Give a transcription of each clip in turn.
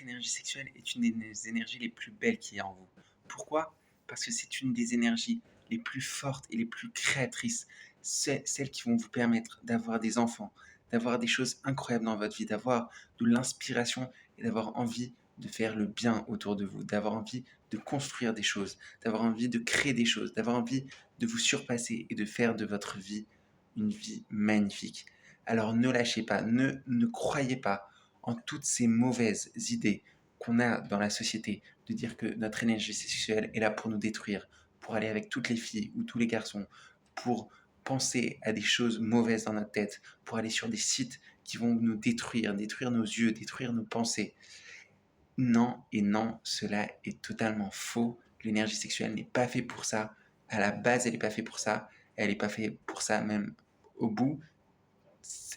votre énergie sexuelle est une des énergies les plus belles qu'il y a en vous. Pourquoi? Parce que c'est une des énergies les plus fortes et les plus créatrices. C'est celles qui vont vous permettre d'avoir des enfants, d'avoir des choses incroyables dans votre vie, d'avoir de l'inspiration et d'avoir envie de faire le bien autour de vous, d'avoir envie de construire des choses, d'avoir envie de créer des choses, d'avoir envie de vous surpasser et de faire de votre vie une vie magnifique. Alors ne lâchez pas, ne croyez pas en toutes ces mauvaises idées qu'on a dans la société, de dire que notre énergie sexuelle est là pour nous détruire, pour aller avec toutes les filles ou tous les garçons, pour penser à des choses mauvaises dans notre tête, pour aller sur des sites qui vont nous détruire, détruire nos yeux, détruire nos pensées. Non et non, cela est totalement faux. L'énergie sexuelle n'est pas faite pour ça. À la base, elle n'est pas faite pour ça. Elle n'est pas faite pour ça même au bout.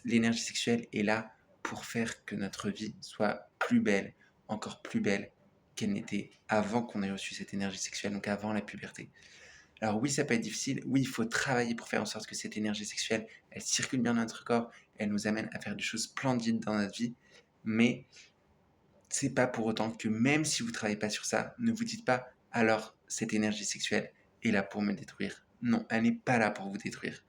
L'énergie sexuelle est là pour faire que notre vie soit plus belle, encore plus belle qu'elle n'était avant qu'on ait reçu cette énergie sexuelle, donc avant la puberté. Alors oui, ça peut être difficile, oui, il faut travailler pour faire en sorte que cette énergie sexuelle, elle circule bien dans notre corps, elle nous amène à faire des choses splendides dans notre vie, mais c'est pas pour autant que même si vous ne travaillez pas sur ça, ne vous dites pas alors cette énergie sexuelle est là pour me détruire. Non, elle n'est pas là pour vous détruire.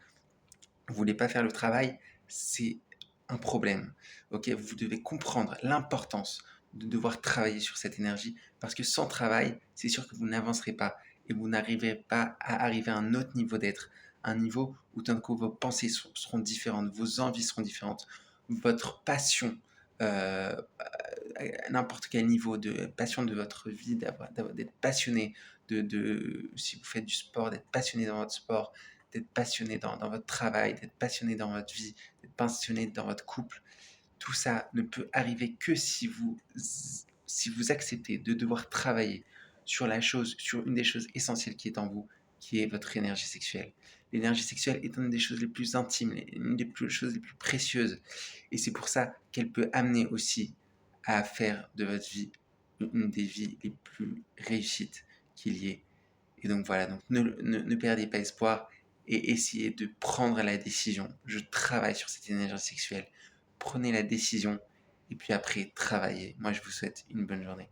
Vous voulez pas faire le travail, c'est un problème. Ok, vous devez comprendre l'importance de devoir travailler sur cette énergie parce que sans travail, c'est sûr que vous n'avancerez pas et vous n'arriverez pas à arriver à un autre niveau d'être, un niveau où d'un coup vos pensées seront différentes, vos envies seront différentes, votre passion, à n'importe quel niveau de passion de votre vie, d'être passionné, si vous faites du sport, d'être passionné dans votre sport, d'être passionné dans votre travail, d'être passionné dans votre vie, d'être passionné dans votre couple. Tout ça ne peut arriver que si vous acceptez de devoir travailler sur une des choses essentielles qui est en vous, qui est votre énergie sexuelle. L'énergie sexuelle est une des choses les plus intimes, une des choses les plus précieuses. Et c'est pour ça qu'elle peut amener aussi à faire de votre vie une des vies les plus réussites qu'il y ait. Et donc voilà, donc ne perdez pas espoir et essayez de prendre la décision. Je travaille sur cette énergie sexuelle. Prenez la décision et puis après, travaillez. Moi, je vous souhaite une bonne journée.